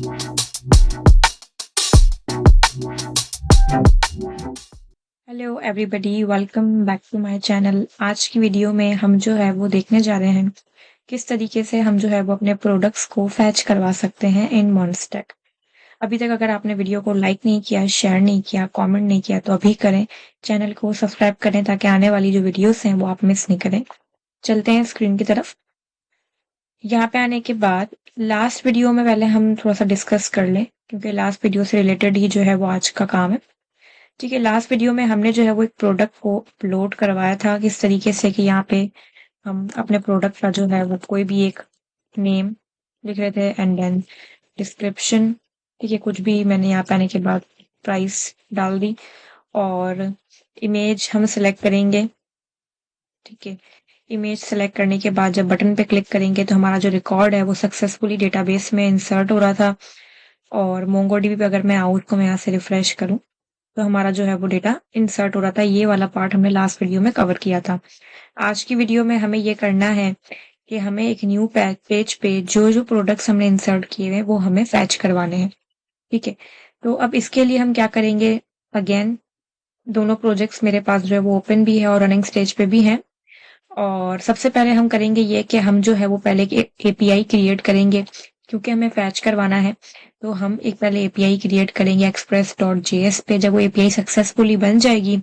Hello everybody, welcome back to my channel. आज की video में हम जो है वो देखने जा रहे हैं किस तरीके से हम जो है वो अपने प्रोडक्ट्स को फैच करवा सकते हैं इन मॉन्स्टैक। अभी तक अगर आपने वीडियो को लाइक नहीं किया, शेयर नहीं किया, कमेंट नहीं किया तो अभी करें। चैनल को सब्सक्राइब करें ताकि आने वाली जो वीडियोस हैं वो आप मिस नहीं करें। चलते हैं स्क्रीन की तरफ। यहाँ पे आने के बाद लास्ट वीडियो में पहले हम थोड़ा सा डिस्कस कर लें, क्योंकि लास्ट वीडियो से रिलेटेड ही जो है वो आज का काम है। ठीक है, लास्ट वीडियो में हमने जो है वो एक प्रोडक्ट को अपलोड करवाया था किस तरीके से कि यहाँ पे हम अपने प्रोडक्ट का जो है वो कोई भी एक नेम लिख रहे थे एंड देन डिस्क्रिप्शन। ठीक है, कुछ भी मैंने यहाँ पे आने के बाद प्राइस डाल दी और इमेज हम सिलेक्ट करेंगे। ठीक है, इमेज सेलेक्ट करने के बाद जब बटन पे क्लिक करेंगे तो हमारा जो रिकॉर्ड है वो सक्सेसफुली डेटाबेस में इंसर्ट हो रहा था। और मोंगोडीबी पे अगर मैं उसको मैं यहाँ से रिफ्रेश करूँ तो हमारा जो है वो डेटा इंसर्ट हो रहा था। ये वाला पार्ट हमने लास्ट वीडियो में कवर किया था। आज की वीडियो में हमें ये करना है कि हमें एक न्यू पेज पे जो जो प्रोडक्ट्स हमने इंसर्ट किए हुए वो हमें फैच करवाने हैं। ठीक है, तो अब इसके लिए हम क्या करेंगे, अगेन दोनों प्रोजेक्ट्स मेरे पास जो है वो ओपन भी है और रनिंग स्टेज पे भी है। और सबसे पहले हम करेंगे ये कि हम जो है वो पहले एक एपीआई क्रिएट करेंगे, क्योंकि हमें फैच करवाना है। तो हम एक पहले एपीआई क्रिएट करेंगे express.js पे। जब वो एपीआई सक्सेसफुली बन जाएगी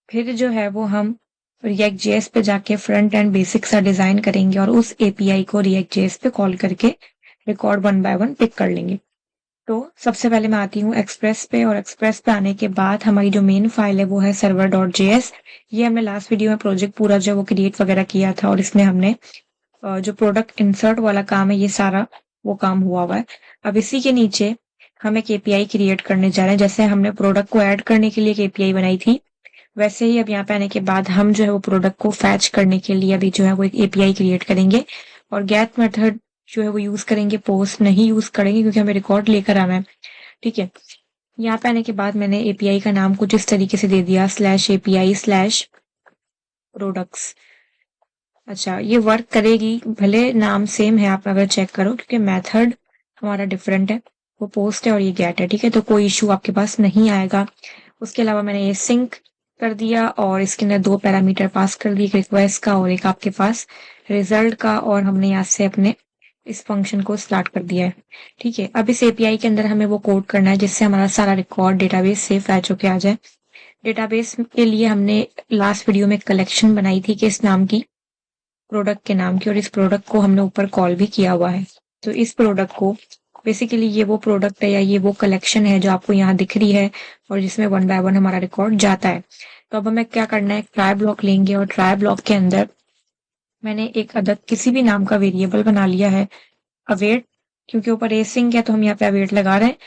फिर जो है वो हम React.js पे जाके फ्रंट एंड बेसिक सा डिजाइन करेंगे और उस एपीआई को React.js पे कॉल करके रिकॉर्ड 1 बाय 1 पिक कर लेंगे। तो सबसे पहले मैं आती हूँ एक्सप्रेस पे, और एक्सप्रेस पे आने के बाद हमारी जो मेन फाइल है वो है server.js। ये हमने लास्ट वीडियो में प्रोजेक्ट पूरा जो वो क्रिएट वगैरह किया था और इसमें हमने जो प्रोडक्ट इंसर्ट वाला काम है ये सारा वो काम हुआ है। अब इसी के नीचे हम एक एपीआई क्रिएट करने जा रहे हैं। जैसे हमने प्रोडक्ट को ऐड करने के लिए एक एपीआई बनाई थी, वैसे ही अब यहाँ पे आने के बाद हम जो है वो प्रोडक्ट को फैच करने के लिए अभी जो है वो एक एपीआई क्रिएट करेंगे और गेट मेथड जो है वो यूज करेंगे, पोस्ट नहीं यूज करेंगे क्योंकि हमें रिकॉर्ड लेकर आना है। ठीक है, यहाँ पे आने के बाद मैंने एपीआई का नाम कुछ इस तरीके से दे दिया, /API/products। अच्छा, ये वर्क करेगी, भले नाम सेम है आप अगर चेक करो, क्योंकि मेथड हमारा डिफरेंट है, वो पोस्ट है और ये गेट है। ठीक है, तो कोई इशू आपके पास नहीं आएगा। उसके अलावा मैंने ये सिंक कर दिया और इसके अंदर 2 पैरामीटर पास कर दिए, एक रिक्वेस्ट का और एक आपके पास रिजल्ट का, और हमने यहाँ से अपने इस फंक्शन को स्टार्ट कर दिया है। ठीक है, अब इस एपीआई के अंदर हमें वो कोड करना है जिससे हमारा सारा रिकॉर्ड डेटाबेस से फैच होके आ जाए। डेटाबेस के लिए हमने लास्ट वीडियो में कलेक्शन बनाई थी कि इस नाम की, प्रोडक्ट के नाम की, और इस प्रोडक्ट को हमने ऊपर कॉल भी किया हुआ है। तो इस प्रोडक्ट को बेसिकली ये वो प्रोडक्ट है या ये वो कलेक्शन है जो आपको यहाँ दिख रही है और जिसमें 1 बाय 1 हमारा रिकॉर्ड जाता है। तो अब हमें क्या करना है, ट्राई ब्लॉक लेंगे और ट्राई ब्लॉक के अंदर मैंने एक अदद किसी भी नाम का वेरिएबल बना लिया है, अवेट, क्योंकि ऊपर एसिंग है तो हम यहाँ पे अवेट लगा रहे हैं।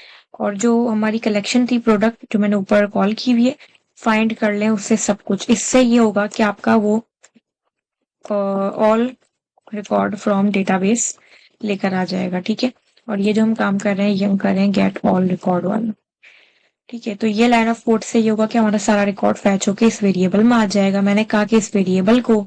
और जो हमारी कलेक्शन थी प्रोडक्ट जो मैंने ऊपर कॉल की हुई है, फाइंड कर लें उससे सब कुछ। इससे ये होगा कि आपका वो ऑल रिकॉर्ड फ्रॉम डेटाबेस लेकर आ जाएगा। ठीक है, और ये जो हम काम कर रहे हैं ये हम कर रहे हैं गेट ऑल रिकॉर्ड वाला। ठीक है, तो ये लाइन ऑफ कोड से ये होगा कि हमारा सारा रिकॉर्ड फैच होके इस वेरिएबल में आ जाएगा। मैंने कहा कि इस वेरिएबल को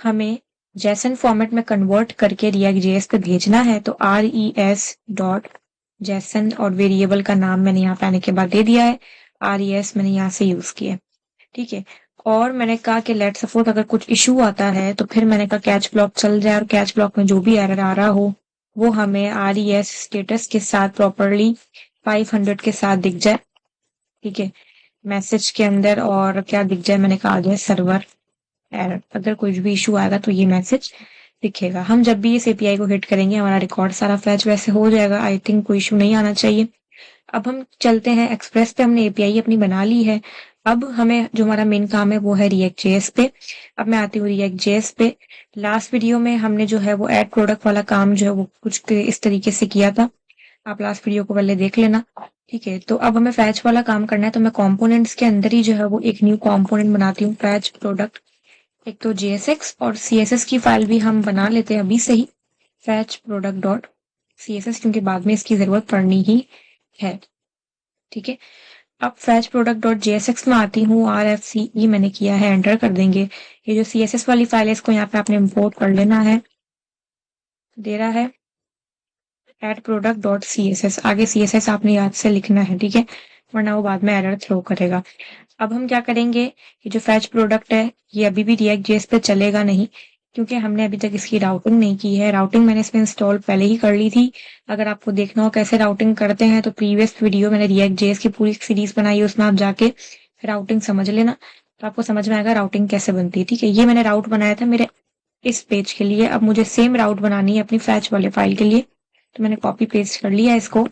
हमें जेसन फॉर्मेट में कन्वर्ट करके React.js पे भेजना है, तो res.json और वेरिएबल का नाम मैंने यहाँ पे आने के बाद दे दिया है, res मैंने यहाँ से यूज किया। ठीक है, और मैंने कहा कि लेट सपोज अगर कुछ इशू आता है तो फिर मैंने कहा कैच ब्लॉक चल जाए और कैच ब्लॉक में जो भी एरर आ रहा हो वो हमें res स्टेटस के साथ प्रॉपरली 500 के साथ दिख जाए। ठीक है, मैसेज के अंदर और क्या दिख जाए, मैंने कहा आ जाए सर्वर एरर। अगर कुछ भी इशू आएगा तो ये मैसेज दिखेगा। हम जब भी इस एपीआई को हिट करेंगे हमारा रिकॉर्ड सारा फैच वैसे हो जाएगा। आई थिंक कोई इशू नहीं आना चाहिए। अब हम चलते हैं एक्सप्रेस पे, हमने एपीआई अपनी बना ली है। अब हमें जो हमारा मेन काम है वो है React.js पे। अब मैं आती हूँ React.js पे। लास्ट वीडियो में हमने जो है वो ऐड प्रोडक्ट वाला काम जो है वो कुछ इस तरीके से किया था, आप लास्ट वीडियो को पहले देख लेना। ठीक है, तो अब हमें फैच वाला काम करना है, तो मैं कंपोनेंट्स के अंदर ही जो है वो एक न्यू कंपोनेंट बनाती हूँ, फैच प्रोडक्ट। एक तो JSX और CSS की फाइल भी हम बना लेते हैं अभी से ही, फैच प्रोडक्ट डॉट CSS, क्योंकि बाद में इसकी जरूरत पड़नी ही है। ठीक है, अब फैच प्रोडक्ट डॉट JSX में आती हूँ, RFCE मैंने किया है, एंटर कर देंगे। ये जो CSS वाली फाइल है इसको यहाँ पे आपने इंपोर्ट कर लेना है, दे रहा है एड प्रोडक्ट डॉट CSS, आगे CSS आपने याद से लिखना है, ठीक है, वरना वो बाद में एरर थ्रो करेगा। अब हम क्या करेंगे कि जो फैच प्रोडक्ट है ये अभी भी रिएक्ट जेएस पे चलेगा नहीं, क्योंकि हमने अभी तक इसकी राउटिंग नहीं की है। राउटिंग मैंने इसमें इंस्टॉल पहले ही कर ली थी। अगर आपको देखना हो कैसे राउटिंग करते हैं तो प्रीवियस वीडियो मैंने रिएक्ट जेएस की पूरी सीरीज बनाई है, उसमें आप जाके राउटिंग समझ लेना, तो आपको समझ में आएगा राउटिंग कैसे बनती है, ठीक है। ये मैंने राउट बनाया था मेरे इस पेज के लिए, अब मुझे सेम राउट बनानी है अपनी फैच वाले फाइल के लिए, तो मैंने कॉपी पेस्ट कर लिया इसको।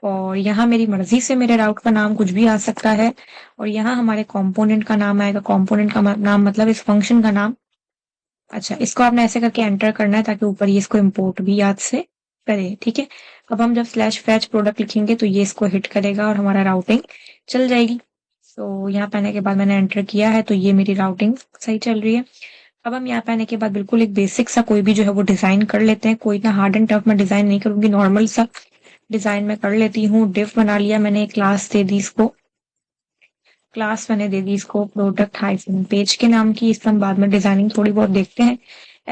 और यहाँ मेरी मर्जी से मेरे राउट का नाम कुछ भी आ सकता है, और यहाँ हमारे कंपोनेंट का नाम आएगा, कंपोनेंट का नाम मतलब इस फंक्शन का नाम। अच्छा, इसको आपने ऐसे करके एंटर करना है ताकि ऊपर ये इसको इम्पोर्ट भी याद से करे, ठीक है। अब हम जब स्लैश फैच प्रोडक्ट लिखेंगे तो ये इसको हिट करेगा और हमारा राउटिंग चल जाएगी। तो यहाँ पे आने के बाद मैंने एंटर किया है तो ये मेरी राउटिंग सही चल रही है। अब हम यहाँ पे आने के बाद बिल्कुल एक बेसिक सा कोई भी जो है वो डिजाइन कर लेते हैं। कोई ना हार्ड एंड टफ मैं डिजाइन नहीं करूंगी, नॉर्मल सा डिजाइन में कर लेती हूँ। डिव बना लिया मैंने, क्लास दे दी इसको, क्लास मैंने दे दी इसको प्रोडक्ट हाइफन पेज के नाम की। इस पर हम बाद में डिजाइनिंग थोड़ी बहुत देखते हैं।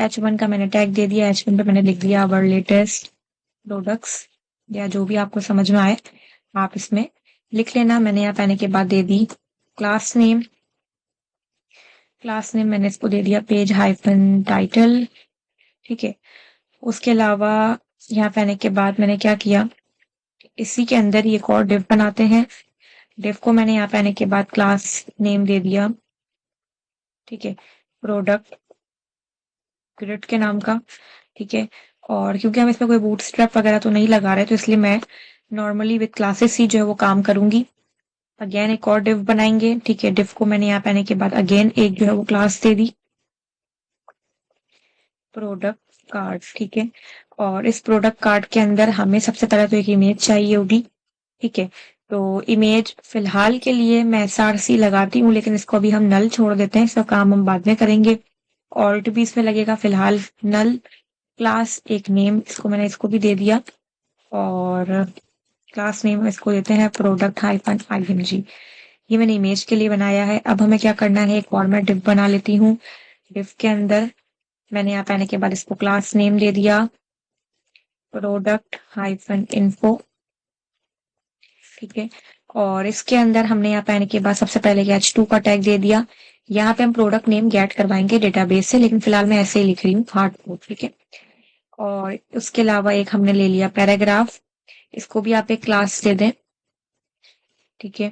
H1 का मैंने टैग दे दिया, H1 पे मैंने लिख दिया अवर लेटेस्ट प्रोडक्ट्स, या जो भी आपको समझ में आए आप इसमें लिख लेना। मैंने यहाँ पे आने के बाद दे दी क्लास नेम, क्लास नेम मैंने इसको दे दिया पेज हाइफन टाइटल, ठीक है। उसके अलावा यहाँ पे आने के बाद मैंने क्या किया, इसी के अंदर ही एक और डिव बनाते हैं। डिव को मैंने यहाँ पे आने के बाद क्लास नेम दे दिया, ठीक है, प्रोडक्ट ग्रिड के नाम का, ठीक है। और क्योंकि हम इसमें कोई बूटस्ट्रैप वगैरह तो नहीं लगा रहे तो इसलिए मैं नॉर्मली विद क्लासेस ही जो है वो काम करूंगी। अगेन एक और डिव बनाएंगे, ठीक है। डिव को मैंने यहाँ पे आने के बाद अगेन एक जो है वो class they the product card, ठीक है। और इस प्रोडक्ट कार्ड के अंदर हमें सबसे पहले तो एक इमेज चाहिए होगी, ठीक है। तो इमेज फिलहाल के लिए मैं SRC लगाती हूँ, लेकिन इसको अभी हम नल छोड़ देते हैं, इसका काम हम बाद में करेंगे। ऑल्ट भी इसमें लगेगा, फिलहाल नल। क्लास एक नेम, इसको मैंने इसको भी दे दिया, और क्लास नेम इसको देते हैं प्रोडक्ट हाइफन IMG। ये मैंने इमेज के लिए बनाया है। अब हमें क्या करना है, एक और मैं डिव बना लेती हूँ। डिव के अंदर मैंने यहाँ पे आने के बाद इसको क्लास नेम दे दिया प्रोडक्ट हाइफन इन्फो, ठीक है। और इसके अंदर हमने यहाँ पे आने के बाद सबसे पहले H2 का टैग दे दिया। यहाँ पे हम प्रोडक्ट नेम गेट करवाएंगे डेटाबेस से, लेकिन फिलहाल मैं ऐसे ही लिख रही हूँ हार्ड कोड, ठीक है। और उसके अलावा एक हमने ले लिया पैराग्राफ, इसको भी आप एक क्लास दे दें, ठीक है।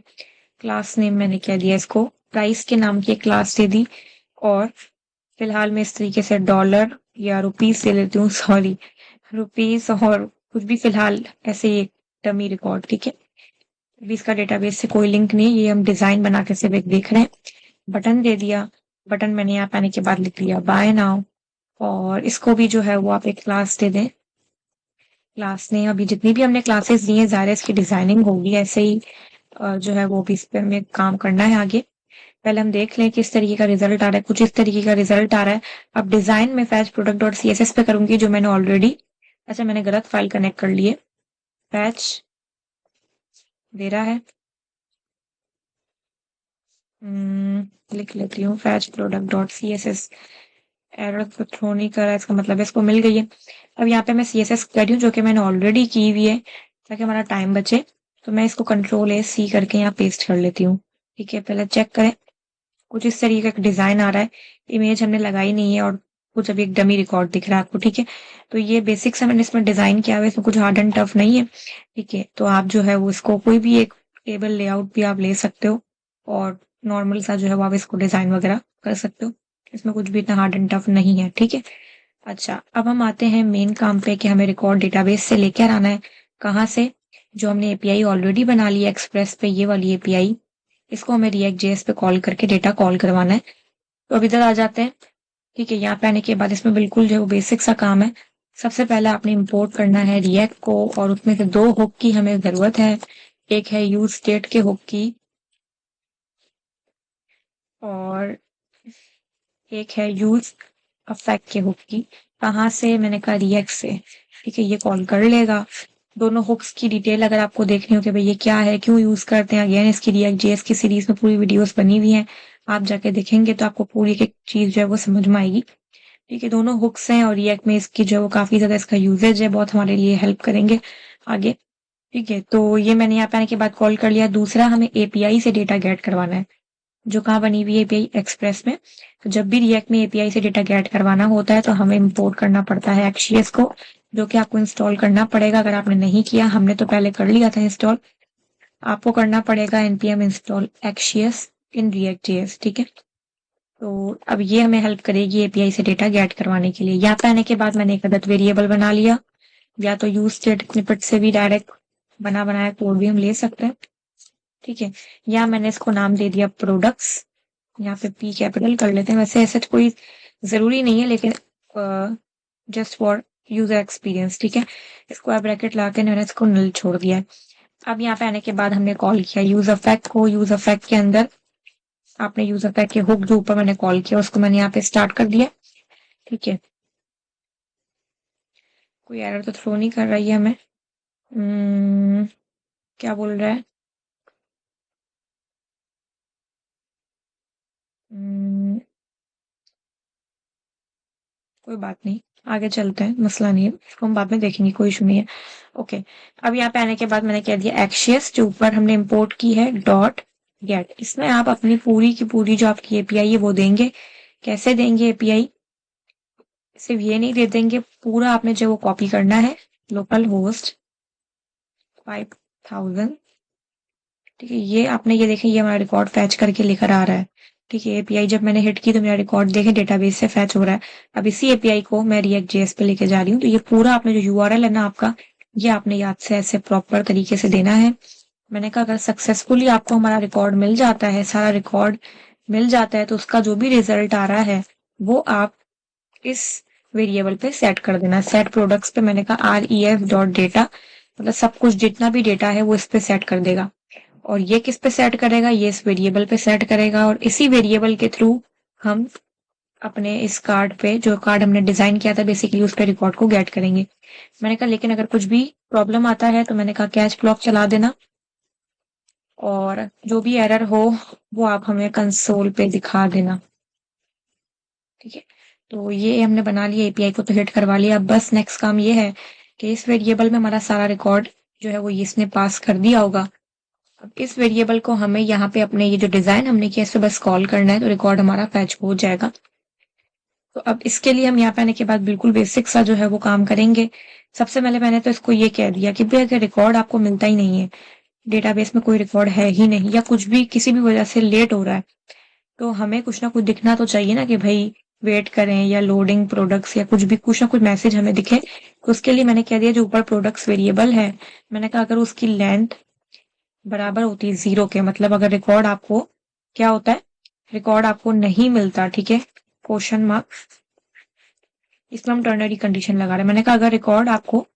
क्लास नेम मैंने क्या दिया, इसको प्राइस के नाम की एक क्लास दे दी। और फिलहाल मैं इस तरीके से डॉलर या रुपीस दे लेती हूँ, सॉरी रुपीस, और कुछ भी फिलहाल ऐसे ही एक डमी रिकॉर्ड, ठीक है। अभी इसका डेटाबेस से कोई लिंक नहीं, ये हम डिजाइन बना के सिर्फ एक देख रहे हैं। बटन दे दिया, बटन मैंने यहाँ पे आने के बाद लिख लिया बाय नाउ, और इसको भी जो है वो आप एक क्लास दे दें। क्लास ने अभी जितनी भी हमने क्लासेस दी हैं ज़ाहिर है इसकी डिजाइनिंग होगी ऐसे ही, जो है वो भी इस पर हमें काम करना है आगे। पहले हम देख लें किस तरीके का रिजल्ट आ रहा है, कुछ इस तरीके का रिजल्ट आ रहा है। अब डिजाइन में फैच प्रोडक्ट डॉट CSS पे करूंगी, जो मैंने ऑलरेडी, अच्छा मैंने गलत फाइल कनेक्ट कर लिए, फैच दे रहा है, लिख लेती हूँ fetch product dot CSS, error तो थ्रो नहीं कर रहा है, इसका मतलब इसको मिल गई है। अब यहाँ पे मैं CSS कर रही हूँ जो कि मैंने ऑलरेडी की हुई है, ताकि हमारा टाइम बचे। तो मैं इसको Ctrl+C करके यहाँ पेस्ट कर लेती हूँ, ठीक है। पहले चेक करें, कुछ इस तरीके का डिजाइन आ रहा है, इमेज हमने लगाई नहीं है, और कुछ अभी एक डमी रिकॉर्ड दिख रहा है आपको, ठीक है। तो ये बेसिक सा मैंने इसमें डिजाइन किया हुआ है, इसमें कुछ हार्ड एंड टफ नहीं है, ठीक है। तो आप जो है वो इसको कोई भी एक टेबल लेआउट भी आप ले सकते हो, और नॉर्मल सा जो है वो आप इसको डिजाइन वगैरह कर सकते हो, इसमें कुछ भी इतना हार्ड एंड टफ नहीं है, ठीक है। अच्छा, अब हम आते हैं मेन काम पे कि हमें रिकॉर्ड डेटाबेस से लेकर आना है। कहाँ से, जो हमने API ऑलरेडी बना ली है एक्सप्रेस पे, ये वाली API, इसको हमें रिएक्ट जेएस पे कॉल करके डेटा कॉल करवाना है। तो अब इधर आ जाते हैं, ठीक है। यहाँ पे आने के बाद इसमें बिल्कुल जो है वो बेसिक सा काम है। सबसे पहले आपने इंपोर्ट करना है रिएक्ट को, और उसमें से दो हुक की हमें जरूरत है। एक है यूज स्टेट के हुक की, और एक है यूज अफेक्ट के हुक की। कहाँ से, मैंने कहा रिएक्ट से, ठीक है। ये कॉल कर लेगा। दोनों हुक्स की डिटेल अगर आपको देखनी हो कि भाई ये क्या है, क्यों यूज करते हैं, अगेन इसकी रिएक्ट जेएस की सीरीज में पूरी वीडियोस बनी हुई हैं, आप जाके देखेंगे तो आपको पूरी एक चीज जो है वो समझ में आएगी। ठीक है, दोनों हुक्स हैं और रिएक्ट में इसकी जो है वो काफ़ी ज़्यादा इसका यूसेज है, बहुत हमारे लिए हेल्प करेंगे आगे। ठीक है, तो ये मैंने यहाँ पे आने के बाद कॉल कर लिया। दूसरा हमें एपीआई से डेटा गेट करवाना है, जो कहाँ बनी हुई है एपीआई एक्सप्रेस में। तो जब भी रिएक्ट में एपीआई से डेटा गेट करवाना होता है तो हमें इंपोर्ट करना पड़ता है एक्शियस को, जो कि आपको इंस्टॉल करना पड़ेगा। अगर आपने नहीं किया, हमने तो पहले कर लिया था इंस्टॉल, आपको करना पड़ेगा npm install axios in React JS. ठीक है, तो अब ये हमें हेल्प करेगी एपीआई से डेटा गेट करवाने के लिए। यहाँ पे आने के बाद मैंने एक अदद वेरिएबल बना लिया, या तो यूज स्टेट स्निपेट से भी डायरेक्ट बना बनाया कोड भी हम ले सकते हैं। ठीक है, यहाँ मैंने इसको नाम दे दिया प्रोडक्ट्स। यहाँ पे पी कैपिटल कर लेते हैं, वैसे ऐसे कोई जरूरी नहीं है, लेकिन जस्ट फॉर यूजर एक्सपीरियंस। ठीक है, इसको आप ब्रैकेट ला के मैंने इसको नल छोड़ दिया है। अब यहाँ पे आने के बाद हमने कॉल किया यूज अफेक्ट को। यूज अफेक्ट के अंदर आपने यूज अफेक्ट के हुक जो ऊपर मैंने कॉल किया उसको मैंने यहाँ पे स्टार्ट कर दिया। ठीक है, कोई एरर तो थ्रो नहीं कर रही है हमें। क्या बोल रहा है? हम्म, कोई बात नहीं, आगे चलते हैं, मसला नहीं है, इसको हम बाद में देखेंगे, कोई इशू नहीं है। ओके, अब यहाँ पे आने के बाद मैंने कह दिया एक्शियस, जो ऊपर हमने इंपोर्ट की है डॉट गेट। इसमें आप अपनी पूरी की पूरी जो आपकी एपीआई है वो देंगे। कैसे देंगे एपीआई? सिर्फ ये नहीं दे देंगे, पूरा आपने जो वो कॉपी करना है, लोकल होस्ट 5000। ठीक है, ये आपने ये देखें, ये हमारा रिकॉर्ड फैच करके लेकर आ रहा है। ठीक है, एपीआई जब मैंने हिट की तो मेरा रिकॉर्ड देखें डेटाबेस से फैच हो रहा है। अब इसी एपीआई को मैं रिएक्ट जेएस पे लेके जा रही हूँ, तो ये पूरा आपने जो यूआरएल है ना आपका, ये आपने याद से ऐसे प्रॉपर तरीके से देना है। मैंने कहा अगर सक्सेसफुली आपको हमारा रिकॉर्ड मिल जाता है, सारा रिकॉर्ड मिल जाता है, तो उसका जो भी रिजल्ट आ रहा है वो आप इस वेरिएबल पे सेट कर देना। सेट प्रोडक्ट्स पे मैंने कहा ref डॉट डेटा, मतलब सब कुछ जितना भी डेटा है वो इस पे सेट कर देगा। और ये किस पे सेट करेगा? ये इस वेरिएबल पे सेट करेगा, और इसी वेरिएबल के थ्रू हम अपने इस कार्ड पे, जो कार्ड हमने डिजाइन किया था बेसिकली, उस पे रिकॉर्ड को गेट करेंगे। मैंने कहा लेकिन अगर कुछ भी प्रॉब्लम आता है तो मैंने कहा कैच ब्लॉक चला देना, और जो भी एरर हो वो आप हमें कंसोल पे दिखा देना। ठीक है, तो ये हमने बना लिया, एपीआई को तो हिट करवा लिया। अब बस नेक्स्ट काम ये है कि इस वेरिएबल में हमारा सारा रिकॉर्ड जो है वो इसने पास कर दिया होगा। अब इस वेरिएबल को हमें यहाँ पे अपने ये जो डिजाइन हमने किया इस पे बस कॉल करना है, तो रिकॉर्ड हमारा फैच हो जाएगा। तो अब इसके लिए हम यहाँ पे आने के बाद बिल्कुल बेसिक सा जो है वो काम करेंगे। सबसे पहले मैंने तो इसको ये कह दिया कि भाई अगर रिकॉर्ड आपको मिलता ही नहीं है, डेटाबेस में कोई रिकॉर्ड है ही नहीं, या कुछ भी किसी भी वजह से लेट हो रहा है, तो हमें कुछ ना कुछ दिखना तो चाहिए ना कि भाई वेट करें, या लोडिंग प्रोडक्ट्स, या कुछ भी, कुछ ना कुछ मैसेज हमें दिखे। तो उसके लिए मैंने कह दिया जो ऊपर प्रोडक्ट्स वेरिएबल है, मैंने कहा अगर उसकी लेंथ बराबर होती है 0 के, मतलब अगर रिकॉर्ड आपको क्या होता है, रिकॉर्ड आपको नहीं मिलता, ठीक है, क्वेश्चन मार्क, इसमें हम टर्नरी कंडीशन लगा रहे हैं। मैंने कहा अगर रिकॉर्ड आपको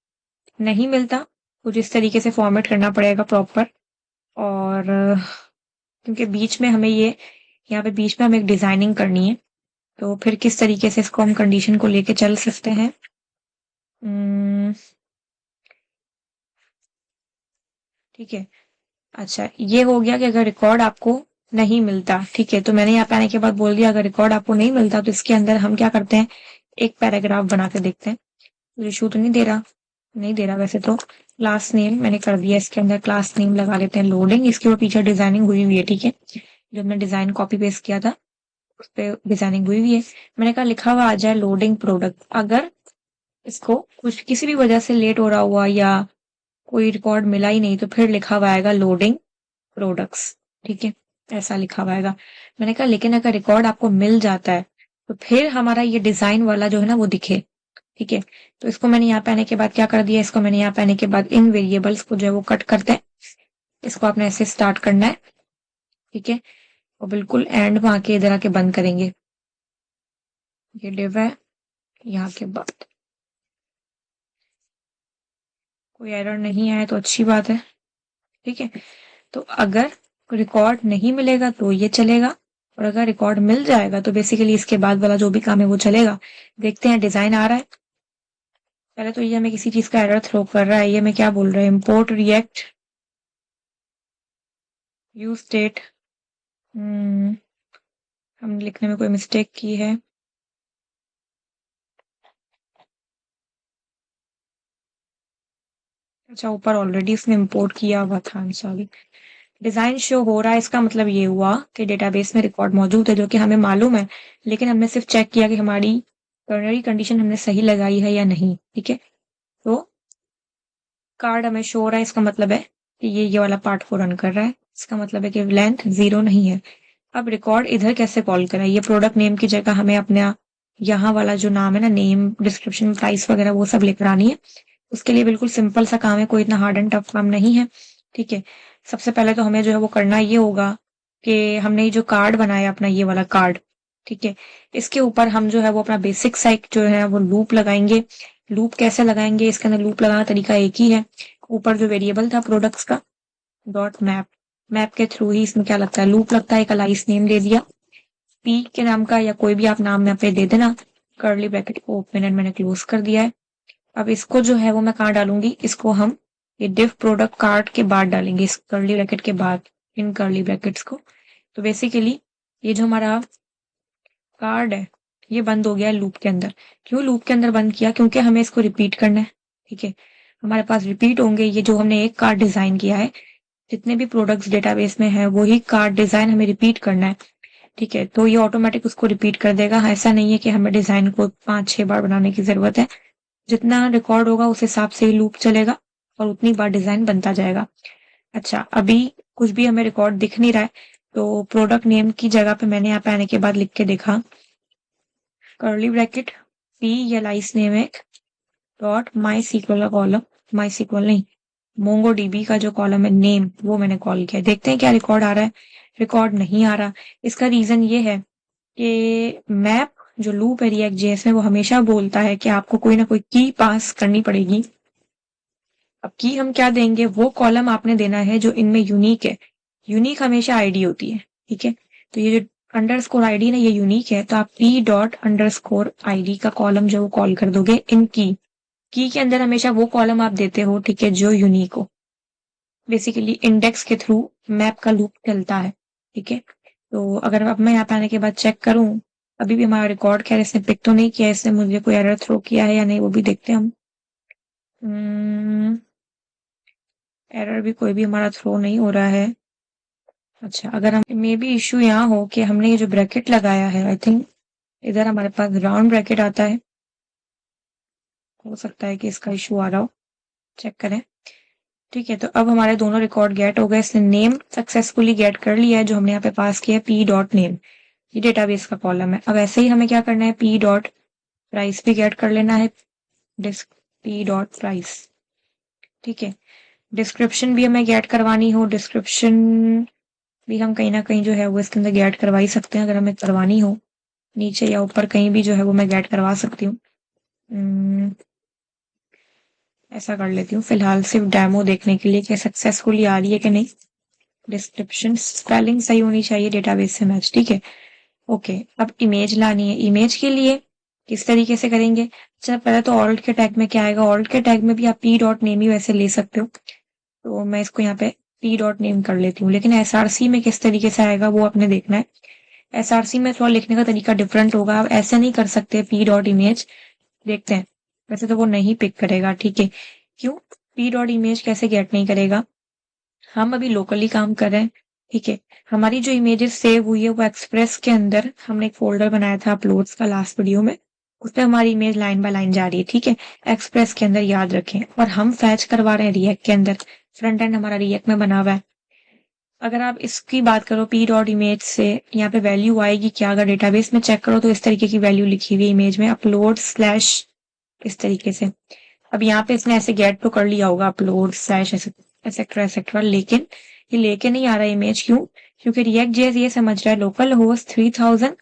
नहीं मिलता कुछ इस तरीके से फॉर्मेट करना पड़ेगा प्रॉपर। और क्योंकि बीच में हमें ये, यहाँ पे बीच में हमें एक डिजाइनिंग करनी है, तो फिर किस तरीके से इसको हम कंडीशन को लेके चल सकते हैं। ठीक है, अच्छा ये हो गया कि अगर रिकॉर्ड आपको नहीं मिलता, ठीक है, तो मैंने यहाँ पे आने के बाद बोल दिया अगर रिकॉर्ड आपको नहीं मिलता तो इसके अंदर हम क्या करते हैं, एक पैराग्राफ बना के देखते हैं। इशू तो नहीं दे रहा? नहीं दे रहा वैसे तो। क्लास नेम मैंने कर दिया, इसके अंदर क्लास नेम लगा लेते हैं लोडिंग, इसके ऊपर पीछे डिजाइनिंग हुई हुई है। ठीक है, जो हमने डिजाइन कॉपी पेस्ट किया था उस पर डिजाइनिंग हुई हुई है। मैंने कहा लिखा हुआ आ जाए लोडिंग प्रोडक्ट। अगर इसको कुछ किसी भी वजह से लेट हो रहा हुआ, या कोई रिकॉर्ड मिला ही नहीं, तो फिर लिखा हुआ आएगा लोडिंग प्रोडक्ट्स। ठीक है, ऐसा लिखा हुआ आएगा। मैंने कहा लेकिन अगर रिकॉर्ड आपको मिल जाता है तो फिर हमारा ये डिजाइन वाला जो है ना वो दिखे। ठीक है, तो इसको मैंने यहाँ पे आने के बाद क्या कर दिया, इसको मैंने यहाँ पे आने के बाद इन वेरिएबल्स को जो है वो कट करते हैं। इसको आपने ऐसे स्टार्ट करना है, ठीक है, और बिल्कुल एंड में आके इधर आके बंद करेंगे। ये डिव है, यहाँ के बाद कोई एरर नहीं आया तो अच्छी बात है। ठीक है, तो अगर रिकॉर्ड नहीं मिलेगा तो ये चलेगा, और अगर रिकॉर्ड मिल जाएगा तो बेसिकली इसके बाद वाला जो भी काम है वो चलेगा। देखते हैं डिजाइन आ रहा है। पहले तो ये हमें किसी चीज का एरर थ्रो कर रहा है, ये मैं क्या बोल रहा है, इम्पोर्ट रिएक्ट यूज स्टेट। हमने लिखने में कोई मिस्टेक की है। अच्छा, ऊपर ऑलरेडी इसने इंपोर्ट किया हुआ था, I am sorry. Design show हो रहा है, इसका मतलब ये हुआ कि डेटाबेस में रिकॉर्ड मौजूद है, जो कि हमें मालूम है, लेकिन हमने सिर्फ चेक किया कि हमारी टर्नरी कंडीशन हमने सही लगाई है या नहीं, ठीक है? तो कार्ड हमें शो हो रहा है, इसका मतलब है कि ये वाला पार्ट को रन कर रहा है। इसका मतलब है कि लेंथ 0 नहीं है। अब रिकॉर्ड इधर कैसे कॉल करें? ये प्रोडक्ट नेम की जगह हमें अपना यहाँ वाला जो नाम है ना, नेम, डिस्क्रिप्शन, प्राइस वगैरह वो सब लिख आनी है। उसके लिए बिल्कुल सिंपल सा काम है, कोई इतना हार्ड एंड टफ काम नहीं है, ठीक है? सबसे पहले तो हमें जो है वो करना ये होगा कि हमने ये जो कार्ड बनाया अपना ये वाला कार्ड, ठीक है? इसके ऊपर हम जो है वो अपना बेसिक सा एक जो है वो लूप लगाएंगे। लूप कैसे लगाएंगे? इसके अंदर लूप लगाना तरीका एक ही है। ऊपर जो वेरिएबल था प्रोडक्ट्स का, डॉट मैप, मैप के थ्रू ही इसमें क्या लगता है, लूप लगता है। एक अलाइस नेम दे दिया, पी के नाम का, या कोई भी आप नाम यहाँ पे दे देना। कर्ली ब्रैकेट को ओपन एंड मैंने क्लोज कर दिया है। अब इसको जो है वो मैं कहाँ डालूंगी? इसको हम ये डिव प्रोडक्ट कार्ड के बाद डालेंगे, इस कर्ली ब्रैकेट के बाद, इन कर्ली ब्रैकेट्स को। तो बेसिकली ये जो हमारा कार्ड है ये बंद हो गया है लूप के अंदर। क्यों लूप के अंदर बंद किया? क्योंकि हमें इसको रिपीट करना है, ठीक है? हमारे पास रिपीट होंगे। ये जो हमने एक कार्ड डिजाइन किया है, जितने भी प्रोडक्ट्स डेटाबेस में है वही कार्ड डिजाइन हमें रिपीट करना है, ठीक है? तो ये ऑटोमेटिक उसको रिपीट कर देगा। ऐसा नहीं है कि हमें डिजाइन को 5-6 बार बनाने की जरूरत है। जितना रिकॉर्ड होगा उस हिसाब से ही लूप चलेगा और उतनी बार डिजाइन बनता जाएगा। अच्छा, अभी कुछ भी हमें रिकॉर्ड दिख नहीं रहा है, तो प्रोडक्ट नेम की जगह पे मैंने यहाँ पे आने के बाद लिख के देखा, कर्ली ब्रैकेट पी या लाइस नेम एक डॉट माई सीक्वल का कॉलम, माई सीक्वल नहीं, मोंगो डीबी का जो कॉलम है नेम, वो मैंने कॉल किया। देखते हैं क्या रिकॉर्ड आ रहा है। रिकॉर्ड नहीं आ रहा। इसका रीजन ये है कि मैप जो लूप है रिएक्ट जेएस में, वो हमेशा बोलता है कि आपको कोई ना कोई की पास करनी पड़ेगी। अब की हम क्या देंगे? वो कॉलम आपने देना है जो इनमें यूनिक है। यूनिक हमेशा आईडी होती है, ठीक है? तो ये जो अंडरस्कोर आईडी ना, ये यूनिक है, तो आप पी डॉट अंडरस्कोर आईडी का कॉलम जो वो कॉल कर दोगे इन की के अंदर हमेशा वो कॉलम आप देते हो, ठीक है, जो यूनिक हो। बेसिकली इंडेक्स के थ्रू मैप का लूप चलता है, ठीक है? तो अगर अब मैं यहाँ पे आने के बाद चेक करूं, अभी भी हमारा रिकॉर्ड खैर इसने पिक तो नहीं किया, इसने मुझे कोई एरर थ्रो किया है या नहीं वो भी देखते हैं हम। एरर भी कोई भी हमारा थ्रो नहीं हो रहा है। अच्छा, अगर हम मे बी इश्यू यहाँ हो कि हमने ये जो ब्रैकेट लगाया है, आई थिंक इधर हमारे पास राउंड ब्रैकेट आता है, हो सकता है कि इसका इश्यू आ रहा हो। चेक करें, ठीक है? तो अब हमारे दोनों रिकॉर्ड गेट हो गए। इसने नेम सक्सेसफुली गेट कर लिया है जो हमने यहाँ पे पास किया है, पी डॉट नेम, ये डेटाबेस का कॉलम है। अब ऐसे ही हमें क्या करना है, पी डॉट प्राइस भी गेट कर लेना है, डिस्क पी डॉट प्राइस, ठीक है? डिस्क्रिप्शन भी हमें गेट करवानी हो, डिस्क्रिप्शन भी हम कहीं ना कहीं जो है वो इसके अंदर गेट करवा ही सकते हैं, अगर हमें करवानी हो। नीचे या ऊपर कहीं भी जो है वो मैं गेट करवा सकती हूँ। ऐसा कर लेती हूँ फिलहाल, सिर्फ डेमो देखने के लिए कि सक्सेसफुली आ रही है कि नहीं। डिस्क्रिप्शन स्पेलिंग सही होनी चाहिए डेटाबेस से मैच, ठीक है? ओके, अब इमेज लानी है। इमेज के लिए किस तरीके से करेंगे? अच्छा, पहले तो ऑल्ट के टैग में क्या आएगा? ऑल्ट के टैग में भी आप पी डॉट नेम ही वैसे ले सकते हो, तो मैं इसको यहाँ पे पी डॉट नेम कर लेती हूँ। लेकिन एसआरसी में किस तरीके से आएगा वो आपने देखना है। एसआरसी में थोड़ा लिखने का तरीका डिफरेंट होगा, आप ऐसे नहीं कर सकते पी डॉट इमेज। देखते हैं, वैसे तो वो नहीं पिक करेगा, ठीक है? क्यों पी डॉट इमेज कैसे गेट नहीं करेगा? हम अभी लोकली काम कर रहे हैं, ठीक है? हमारी जो इमेजेस सेव हुई है वो एक्सप्रेस के अंदर हमने एक फोल्डर बनाया था अपलोड्स का लास्ट वीडियो में, उस पर हमारी इमेज लाइन बाय लाइन जा रही है, ठीक है? एक्सप्रेस के अंदर, याद रखें। और हम फैच करवा रहे हैं रिएक्ट के अंदर, फ्रंट एंड हमारा रिएक्ट में बना हुआ है। अगर आप इसकी बात करो पी डॉट इमेज से, यहाँ पे वैल्यू आएगी क्या? अगर डेटाबेस में चेक करो तो इस तरीके की वैल्यू लिखी हुई है इमेज में, अपलोड स्लैश, इस तरीके से। अब यहाँ पे इसने ऐसे गेट तो कर लिया होगा अपलोड स्लैश एक्सेट्रा एक्सेट्रा, लेकिन ये लेके नहीं आ रहा इमेज। क्यों? क्योंकि रिएक्ट जेएस ये समझ रहा है लोकल होस्ट 3000,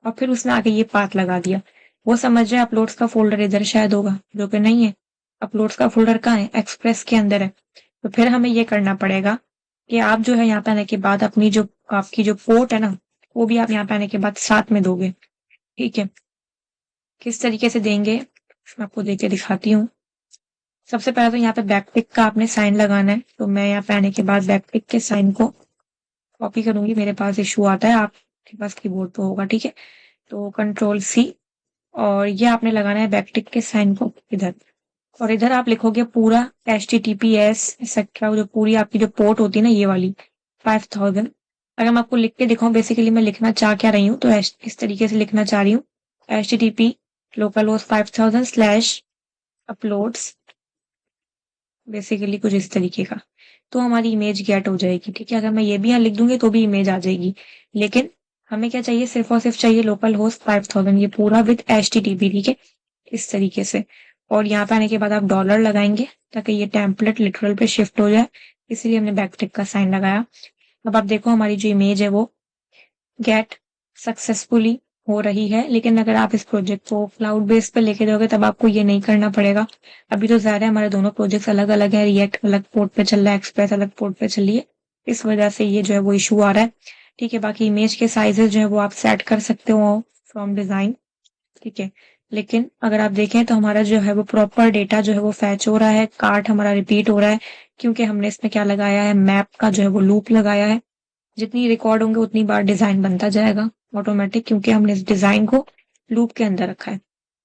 और फिर उसने आगे ये पाथ लगा दिया। वो समझ रहा है अपलोड्स का फोल्डर इधर शायद होगा, जो कि नहीं है। अपलोड्स का फोल्डर कहाँ है? एक्सप्रेस के अंदर है। तो फिर हमें ये करना पड़ेगा कि आप जो है यहाँ पे आने के बाद अपनी जो आपकी जो पोर्ट है ना, वो भी आप यहाँ पे आने के बाद साथ में दोगे, ठीक है? किस तरीके से देंगे मैं आपको देके दिखाती हूँ। सबसे पहले तो यहाँ पे बैकटिक का आपने साइन लगाना है, तो मैं यहाँ पे आने के बाद बैकटिक के साइन को कॉपी करूंगी। मेरे पास इशू आता है, आपके पास कीबोर्ड पे होगा, ठीक है? तो कंट्रोल सी, और ये आपने लगाना है बैकटिक के साइन को इधर, और इधर आप लिखोगे पूरा HTTPS एक्सेट्रा, जो पूरी आपकी जो पोर्ट होती है ना ये वाली 5000। अगर मैं आपको लिख के दिखाऊं बेसिकली मैं लिखना चाह क्या रही हूँ, तो इस तरीके से लिखना चाह रही हूँ HTTP localhost 5000 slash uploads, basically कुछ इस तरीके का। तो हमारी इमेज गेट हो जाएगी, ठीक है। अगर मैं ये भी यहाँ लिख दूंगी तो भी इमेज आ जाएगी, लेकिन हमें क्या चाहिए, सिर्फ और सिर्फ चाहिए लोकल होस्ट 5000, ये पूरा विद HTTP, ठीक है, इस तरीके से। और यहाँ पे आने के बाद आप डॉलर लगाएंगे ताकि ये टेम्पलेट लिटरल पे शिफ्ट हो जाए, इसीलिए हमने बैकटिक का साइन लगाया। अब आप देखो हमारी जो इमेज है वो गेट सक्सेसफुली हो रही है। लेकिन अगर आप इस प्रोजेक्ट को क्लाउड बेस पे लेके जाओगे तब आपको ये नहीं करना पड़ेगा। अभी तो ज़ाहिर है हमारे दोनों प्रोजेक्ट्स अलग अलग है, रिएक्ट अलग पोर्ट पे चल रहा है, एक्सप्रेस अलग पोर्ट पे चल रही है, इस वजह से ये जो है वो इशू आ रहा है, ठीक है। बाकी इमेज के साइजेस जो है वो आप सेट कर सकते हो फ्रॉम डिजाइन, ठीक है। लेकिन अगर आप देखें तो हमारा जो है वो प्रॉपर डेटा जो है वो फैच हो रहा है, कार्ट हमारा रिपीट हो रहा है, क्योंकि हमने इसमें क्या लगाया है, मैप का जो है वो लूप लगाया है। जितनी रिकॉर्ड होंगे उतनी बार डिजाइन बनता जाएगा ऑटोमेटिक, क्योंकि हमने इस डिजाइन को लूप के अंदर रखा है,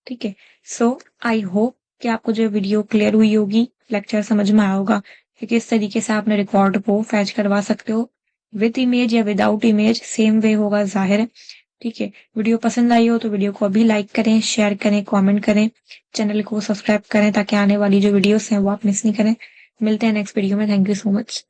ठीक है। सो आई होप कि आपको जो वीडियो क्लियर हुई होगी, लेक्चर समझ में आया होगा कि किस तरीके से आपने रिकॉर्ड को फैच करवा सकते हो, विद इमेज या विदाउट इमेज, सेम वे होगा जाहिर है, ठीक है। वीडियो पसंद आई हो तो वीडियो को अभी लाइक करें, शेयर करें, कमेंट करें, चैनल को सब्सक्राइब करें ताकि आने वाली जो वीडियोस हैं वो आप मिस नहीं करें। मिलते हैं नेक्स्ट वीडियो में। Thank you so much.